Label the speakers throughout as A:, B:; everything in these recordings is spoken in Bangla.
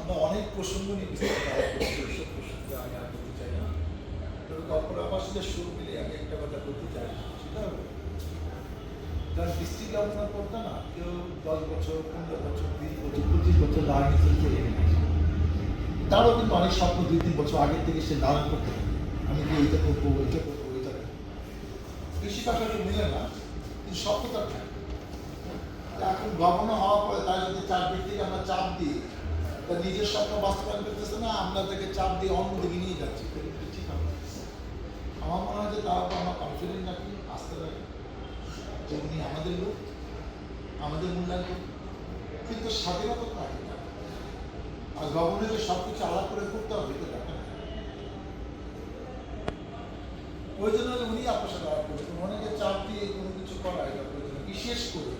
A: আমরা অনেক প্রসঙ্গ নিয়ে বিস্তারিত আলাপ করছি, ওইসব প্রসঙ্গে আমি আর বলতে চাই না। তবে গল্পটা আমার সাথে শুরু মিলে আমি একটা কথা বলতে চাই, সেটা হলো যারা ডিস্ট্রিক্ট গভর্নর করতো না, কেউ 10 বছর, 15 বছর, 20 বছর, 25 বছর রাজনীতিতে তারও কিন্তু অনেক স্বপ্ন 2-3 বছর আগের থেকে সে ধারণ করতে পারে। আমি কি এইটা করবো, ওইটা করবো, ওইটা করবো। কৃষি পাশাটা মিলে না, কিন্তু স্বপ্ন তার থাকে। এখন গভর্নর হওয়ার পরে তার যদি 4 ব্যক্তিকে আমরা চাপ দিই, তার নিজের স্বপ্ন বাস্তবায়ন করতেছে না, আমরা তাকে চাপ দিয়ে অন্যদিকে নিয়ে যাচ্ছি, ঠিক হবে। আমার মনে হয় যে তার উপর আমরা কনফিডেন্ট রাখি, আস্থা রাখি যে উনি আমাদের লোক, আমাদের মূল্যায়ন করুন, কিন্তু স্বাধীনতা তো রাখি না। আর গভর্নরের সব কিছু আলাপ করে করতে হবে এটা দেখা না। ওই জন্য উনি আপনার সাথে আলাপ করছেন, অনেকে চাপ দিয়ে কোনো কিছু করা এটা প্রয়োজন, বিশেষ করে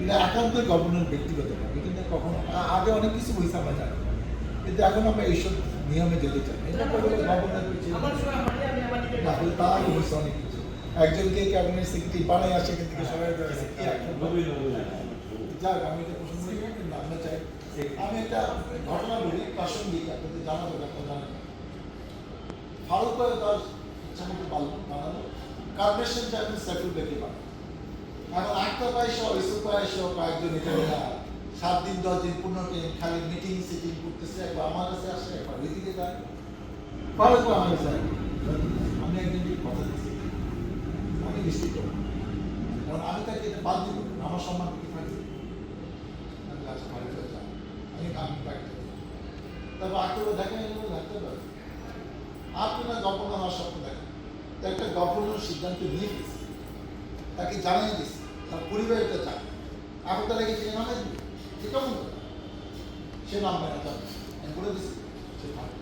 A: এটা একান্ত গভর্নর ব্যক্তিগত ভাবে, কিন্তু কখনো আগে অনেক কিছু হয়েছে আমরা জানি, কিন্তু এখন আমরা এইসব নিয়মে যেতে চাই না। তার হয়েছে অনেক কিছু, একজনকে ক্যাবিনেট সেক্রেটারি বানাই আসে কিন্তু সবাই যাক, আমি এটা প্রশ্ন করি না, কিন্তু আমরা চাই। আমি একটা ঘটনা বলি, প্রাসঙ্গিক, আপনাদের জানা যাবে, আপনার জানেন। ফারুক ভাই তার ইচ্ছা মতো বানালো, কার্পোরেশন চেয়ারম্যান সাইফুল বেকি বানালো। এখন আক্তার ভাই সহ, ইসুফ ভাই সহ কয়েকজন এখানে 7 দিন 10 দিন 15 দিন খালি মিটিং সিটিং করতেছে, একবার আমার কাছে আসে, একবার ওইদিকে যায়। ফারুক ভাই আমার কাছে আমি একদিন কথা দিচ্ছি, আমি নিশ্চিত করবো, কারণ আমি তাকে এটা বাদ দিব, আমার সম্মান কি থাকবে। আমি কাছে ভালো করে যাই, আমি বাইকটা তারপর আক্তার দেখেন লাগতে পারে আপনারা গভর্নর হওয়ার স্বপ্ন দেখেন, একটা গভর্নর সিদ্ধান্ত নিয়ে গেছে, তাকে জানাই দিচ্ছে, তার পরিবার এটা জানে, এখন তারা কি সে নামে দিবে, সে কেমন করে সে নাম না জানে, আমি বলে দিচ্ছি সে ভালো।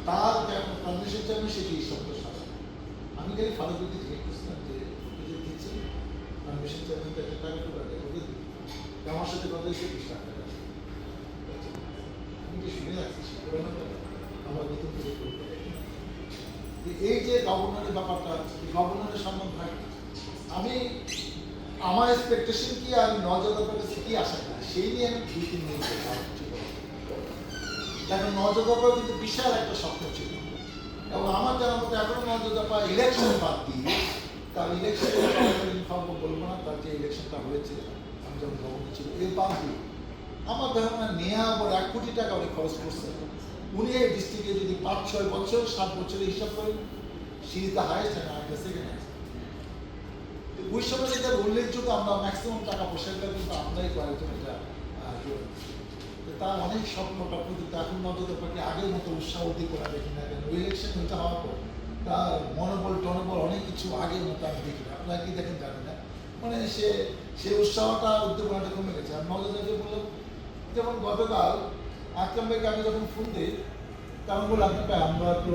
A: তার যখন কন্ডিশন চাইবে সেটি শব্দ সাথে আমি খালি ফারুককে জিজ্ঞেস করছিলাম যে ওকে যে দিচ্ছে কন্ডিশন চাইবেন তো একটা টাকা করে দেয়, ওকে দিই আমার সাথে কথা হয়েছে 20 লাখ টাকা। আমি যে শুনে যাচ্ছি সে করে না আমার নতুন করে করতে। এই যে গভর্নরের ব্যাপারটা, গভর্নরের সম্মান থাকে, আমি আমার এক্সপেকটেশন কি, আমি নজরের কাছে কি আশা করি সেই নিয়ে আমি 2-3 মিনিট দেখেন। নজরদাপা কিন্তু বিশাল একটা স্বপ্ন ছিল, এবং আমার জানার মতো এখনো নজরদাপা ইলেকশন বাদ দিয়ে, তার ইলেকশন ইনফর্ম বলবো না, তার যে ইলেকশনটা হয়েছে আমি যখন গভর্নর ছিল এই বাদ দিয়ে আমার ধারণা নেওয়া আবার 1 কোটি টাকা উনি খরচ করছে। উনি এই ডিস্ট্রিক্টে যদি 5-6 বছর 7 বছরের হিসাব করেন, সিরিজটা হাইস্ট হয় না, একটা সেকেন্ড হাইস্ট। ওই সময় যেটা উল্লেখযোগ্য, আমরা ম্যাক্সিমাম টাকা পয়সাটা কিন্তু আমরাই কয়েকজন এটা তার অনেক স্বপ্নটা কিন্তু এখন নজরদাপাকে আগের মতো উৎসাহ উদ্দীপনা দেখি না কেন। ইলেকশন হইতে হওয়ার পর তার মনোবল টনোবল অনেক কিছু আগের মতো আমি দেখি না, আপনারা কি দেখেন জানি না, মানে সে উৎসাহটা উদ্দীপনাটা কমে গেছে। আর নজরদাকে বললাম, যেমন গতকাল আকরাম ভাইকে আমি যখন ফোন দিই তখন বললাম আমরা তো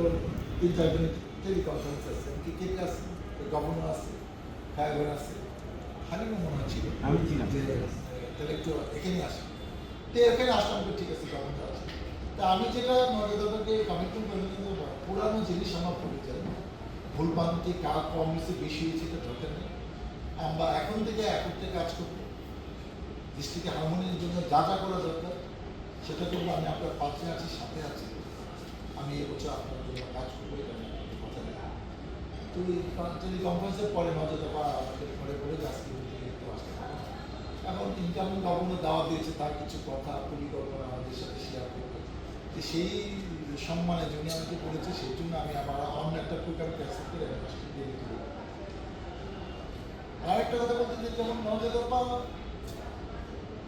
A: 3-4 দিনের টেলিকনফারেন্স আছে, কি কে আছে, গভর্নর আছে, ফায়ার আছে, হানিমুন মনে হচ্ছিল, আমি ছিলাম, তাহলে একটু এখানে আসি। তো এখানে আসলাম, ঠিক আছে গভর্নর আছে। তা আমি যেটা নজরদাকে কমিটমেন্ট করে কিন্তু পুরানো জিনিস আমার পরিচয়, ভুল ভ্রান্তি কার কম বেশি হয়েছে এটা দরকার নেই। আমরা এখন থেকে একত্রে কাজ করবো, ডিস্ট্রিক্টে হারমোনির জন্য যা যা করা দরকার সেটা করবো। আমি আপনার পাশে আছি, সাথে আছি, আমি এবছর আপনার জন্য কাজ করবো, এটা আমি কথা নেই। তো এই কনফারেন্সের পরে নজরদাপা আমাদের ঘরে ঘরে যাচ্ছি, একটু আসতে এখন ইনকামিং গভর্নর দাওয়া দিয়েছে, তার কিছু কথা পরিকল্পনা আমাদের সাথে শেয়ার করবে, তো সেই সম্মানে যিনি আমাকে বলেছে, সেই জন্য আমি আমার অন্য একটা প্রোগ্রামকে অ্যাকসেপ্ট করে দিয়ে দিতে। আর একটা কথা বলতে যে যেমন নজরদাপা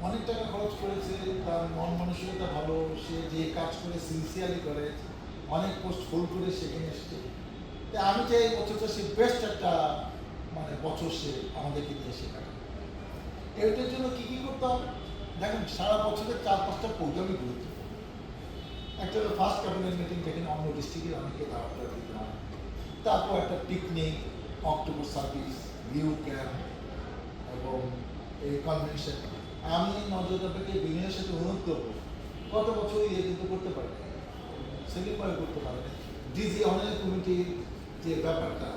A: অনেক টাকা খরচ করেছে, তার মন মানসিকতা ভালো, সে যে কাজ করে সিনসিয়ারলি করে, অনেক পোস্ট হোল্ড করে সেখানে এসেছে। তাই আমি চাই এই বছরটা সে বেস্ট একটা মানে বছর সে আমাদেরকে নিয়ে শেখায়। এটার জন্য কী কী করতে হবে দেখেন, সারা বছরের 4-5টা প্রোগ্রামই গুরুত্ব। একটা হলো ফার্স্ট ক্যাবিনেট মিটিং, যেখানে অন্য ডিস্ট্রিক্টের অনেকে দাওয়াতটা দিতে হয়। তারপর একটা picnic, October service, view camp এবং এই কনভেনশন। আমি নজরদাপাকে বিনয়ের সাথে অনুরোধ করবো, গত বছর ইয়ে কিন্তু করতে পারি, সেকেন্ড বার করতে পারে ডিজি অনারি কমিটির যে ব্যাপারটা,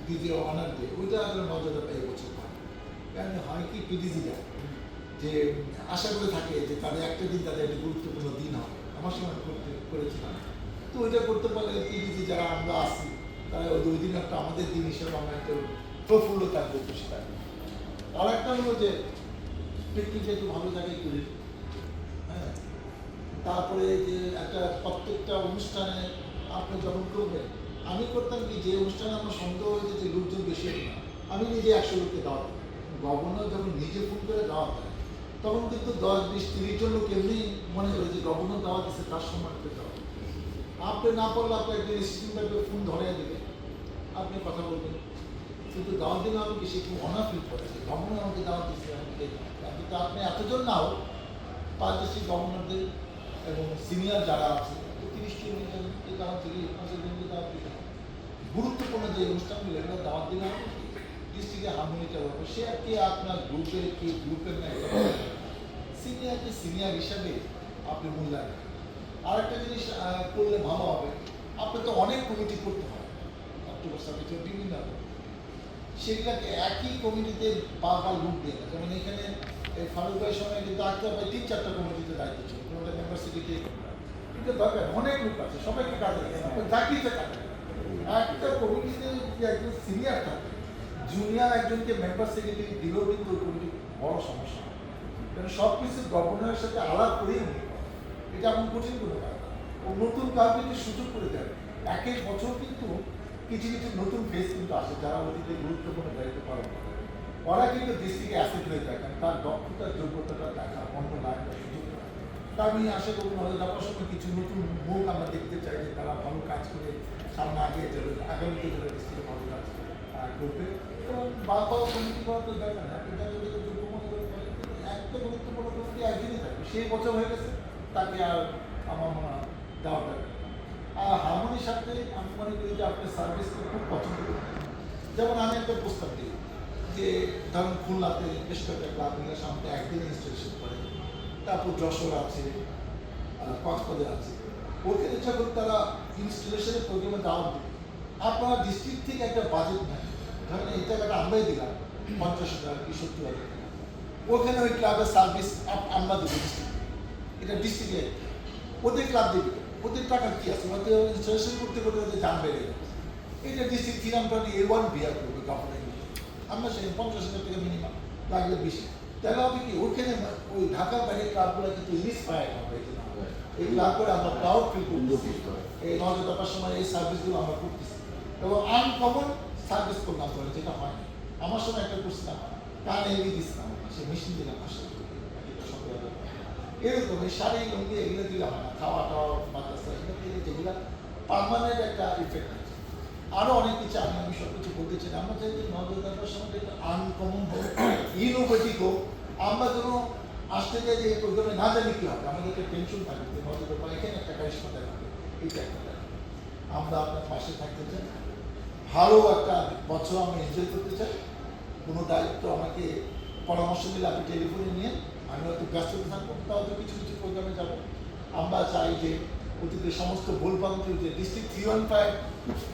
A: পিডিজি অনার ডে, ওইটা আসলে মর্যাদা পেয়ে বছর পায়। কারণ হয় কি পিডিজিরা যে আশা করে থাকে যে তাদের একটা দিন তাদের একটা গুরুত্বপূর্ণ দিন হবে, আমার সময় করেছিলাম। তো ওইটা করতে পারলে পিডিজি যারা আমরা আসি তারা ওই দিন একটা আমাদের দিন হিসেবে আমরা একটা প্রফুল্ল থাকবো, খুশি থাকবো। আর একটা হলো যে পিকনিকটা একটু ভালো জায়গায় করি, হ্যাঁ। তারপরে যে একটা প্রত্যেকটা অনুষ্ঠানে আপনি যখন করবেন, আমি করতাম কি যে অনুষ্ঠানে আমার সন্দেহ হয়েছে যে লোকজন বেশি হবে না, আমি নিজে 100 লোককে দাওয়াত দিই। গভর্নর যখন নিজে ফোন করে দাওয়াত দেয় তখন কিন্তু 10, 20, 30 জন লোক এমনি মনে করে যে গভর্নর দাওয়াত দিচ্ছে, তার সম্মান করে দাওয়াত। আপনি না পারলে আপনি একদিন রিসিভিং থাকবে, ফোন ধরে দেবে, আপনি কথা বলবেন। কিন্তু দাওয়াত দিলে আমি বেশি একটু অনার ফিল করে যে গভর্নর আমাকে দাওয়াত দিচ্ছে, কিন্তু আপনি এতজন নাও 5 ডিস্ট্রিক্ট গভর্নরদের এবং সিনিয়র যারা আছে 30-40 জনকে দাওয়াত দিলে 50 জনকে দাওয়াত দিলে গুরুত্বপূর্ণ যে অনুষ্ঠানগুলো এগুলো দাওয়াত দিলে ডিস্ট্রিক্টে হারমোনিটা হবে। সে আর কি আপনার গ্রুপের কি গ্রুপের না, সিনিয়রকে সিনিয়র হিসাবে আপনি মূল্যায়ন। আরেকটা জিনিস করলে ভালো হবে, আপনার তো অনেক কমিটি করতে হয় অক্টোবর 7 বিভিন্ন, সেগুলাকে একই কমিটিতে বারবার লুট দিয়ে না। যেমন এখানে ফারুক ভাইয়ের সময় কিন্তু আজকে প্রায় 3-4টা কমিটিতে দায়িত্ব ছিল, কোনোটা মেম্বার সেক্রেটারি, কিন্তু দরকার অনেক লোক আছে, সবাইকে কাজে চাকরিতে কাজে। একটা কমিটিতে যদি একজন সিনিয়র থাকে, জুনিয়র একজনকে মেম্বার সেক্রেটারি দিলেও কিন্তু ওই কমিটি বড় সমস্যা হয়। কারণ সব কিছু গভর্নরের সাথে আলাপ করেই উনি করেন, এটা এমন কঠিন কোনো কাজ না। ও নতুন কাউকে সুযোগ করে দেয়। এক এক বছর কিন্তু কিছু কিছু নতুন ফেস কিন্তু আসে যারা অতীতে গুরুত্বপূর্ণ দায়িত্ব পালন করে, ওরা কিন্তু ডিস্ট্রিক্টে অ্যাসেট হয়ে যায়, কারণ তার দক্ষতা যোগ্যতাটা দেখা অন্য লাইনটা সুযোগ দেয়। তা আমি আশা করব যাওয়ার সময় কিছু নতুন মুখ আমরা দেখতে চাই যে তারা ভালো কাজ করে সামনে আগে যাবে, আগামীতে যারা ডিস্ট্রিক্টে ভালো কাজ করবে। এবং বারবার কমিটি করার তো দরকার না, আপনি যাদের যোগ্য মনে করে একটা গুরুত্বপূর্ণ কমিটি একদিনই থাকবে, সেই বছর হয়ে গেছে, তাকে আর আমার মনে হয় দেওয়া দরকার। আর হারমোনির সাথে আমি মনে করি যে আপনার সার্ভিসকে খুব পছন্দ করি। যেমন আমি একটা প্রস্তাব দিই যে ধরুন খুলনাতে বেশ কয়েকটা ক্লাব মিলে সামনে একদিন ইনস্টলেশন করে, তারপর যশোর আছে, কক্সবাজার আছে, ওখানে যখন তারা ইনস্টলেশনের প্রোগ্রামে দাওয়াত দেবে, আপনারা ডিস্ট্রিক্ট থেকে একটা বাজেট নেন, ধরেন এই টাকাটা আমরাই দিলাম 50,000 কি 70,000, ওখানে ওই ক্লাবের সার্ভিস আমরা দেবো ডিস্ট্রিক্ট, এটা ডিস্ট্রিক্টে ওদের ক্লাব দেবে, ওদের টাকা কি আছে, ওদের ইনস্টলেশন করতে করতে ওদের দাম বেড়ে যাবে। এটা ডিস্ট্রিক্ট 3 নাম্বার A1 বিয়ার করবে গভর্নমেন্ট, আমরা সেই 50,000 টাকা মিনিমাম লাগলে বেশি। তাহলে হবে কি ওইখানে ওই ঢাকার বাইরে ক্লাবগুলো কিন্তু ইন্সপায়ার হবে, এই ক্লাব করে আমরা প্রাউড ফিল করতেছি, এই 9-10টার সময় এই সার্ভিসগুলো আমরা করতেছি এবং আনকমন সার্ভিস করলাম বলে যেটা হয় না। আমার সময় একটা করছিলাম, কান এগিয়ে দিচ্ছিলাম, সে মেশিন দিলাম আসলে এরকম এই শাড়ি লুঙ্গি এগুলো দিলাম না, খাওয়া টাওয়া মাদ্রাসা এগুলো দিলে যেগুলো পারমানেন্ট একটা ইফেক্ট আছে। আরও অনেক কিছু আমি সব কিছু বলতে চাই, আমরা চাই যে 9-10টার সময় একটা আনকমন হোক, ইনোভেটিভ হোক। আমরা যেন আসতে চাই যে এই প্রোগ্রামে না জানি কী হবে, আমাদেরকে টেনশন থাকবে যে 9-10 এখানে একটা কারিশমা দেখাবে, এইটা একটা দেখাবে। আমরা আপনার পাশে থাকতে চাই, ভালো একটা বছর আমরা এনজয় করতে চাই। কোনো দায়িত্ব আমাকে পরামর্শ দিলে আপনি টেলিফোনে নিয়ে, আমি হয়তো ব্যস্ত থাকবো, তাহলে কিছু কিছু প্রোগ্রামে যাবো। আমরা চাই যে অতীতের সমস্ত ভুলভ্রান্তি, যে ডিস্ট্রিক্ট 315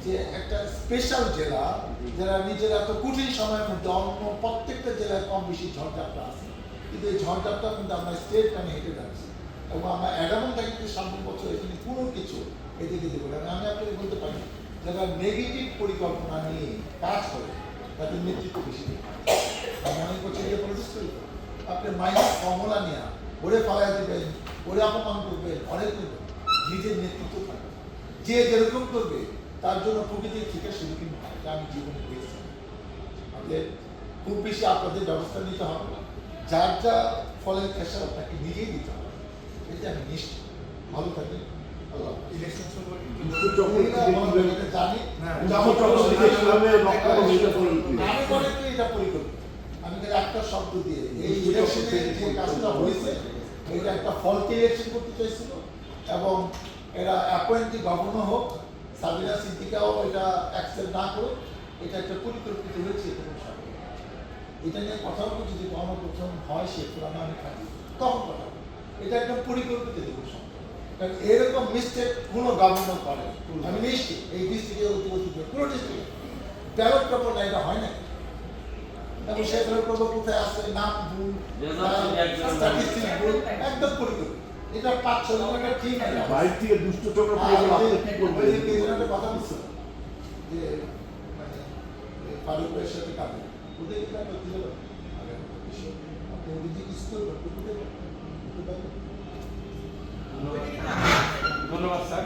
A: যে একটা স্পেশাল জেলা, যারা নিজের এত কঠিন সময়ের মধ্যে অন্য প্রত্যেকটা জেলায় কম বেশি ঝড়ঝাপটা আছে, কিন্তু এই ঝড়ঝাপটা কিন্তু আমরা স্টেট টানে হেঁটে যাচ্ছি এবং আমরা অ্যাডামন থাকি যে সামনের বছর এখানে কোনো কিছু এদিকে দেবো না। আমি আপনাকে বলতে পারি যারা নেগেটিভ পরিকল্পনা নিয়ে কাজ করে তাদের নেতৃত্ব বেশি নেই। আমি অনেক বছর গিয়ে পলিটিক্স করি, আপনি মাইনাস ফর্মুলা নিয়ে ওরে ফালাই দেবেন, ওরে অপমান করবেন, অনেক করবেন, নিজের নেতৃত্ব থাকবে, যে যেরকম করবে তার জন্য প্রকৃতির থেকে সম্মুখীন হয়, এটা আমি জীবনে দেখছি। আপনাদের খুব বেশি আপনাদের ব্যবস্থা নিতে হবে না, যার যা ফলের খেসার আপনাকে নিজেই দিতে হবে, এতে আমি নিশ্চিত। ভালো থাকবেন। ইলেকশন জানি আমি মনে করি এটা পরিকল্পিত। আমি একটা শব্দ দিয়ে এই ইলেকশনে যে কাজটা হয়েছে, এটা একটা ফলকে ইলেকশন করতে চাইছিল এবং এরা অ্যাপয়েন্টি গভর্নর হোক, সাবিনা সিদ্দিকাও এটা অ্যাকসেপ্ট না করে, এটা একটা পরিকল্পিত হয়েছে। এটা নিয়ে কথা বলবো, যদি গণপ্রথম হয় সে পুরানো আমি থাকি তখন কথা বলবো, এটা একটা পরিকল্পিত দিবস। কারণ এরকম মিস্টেক কোনো গভর্নর করে আমি নিশ্চিত এই ডিস্ট্রিক্টে অতি কোনো ডিস্ট্রিক্টে ব্যালট পেপার না, এটা হয় না। এবং সে ব্যালট পেপার কোথায় আছে, নাম ভুল, স্ট্যাটিস্টিক্স ভুল, একদম পরিকল্পিত। এটা 5-6 জনের ঠিক আছে।
B: বাইরে থেকে দুষ্ট চক্র পড়ে গেল, আপনি কি করবেন?
A: একটা কথা বলছিল যে মানে ফারুকের সাথে কাঁদে ওদের এটা করতে গেল আপনি ওদের যে স্কুল করতে পারবেন।
C: ধন্যবাদ স্যার।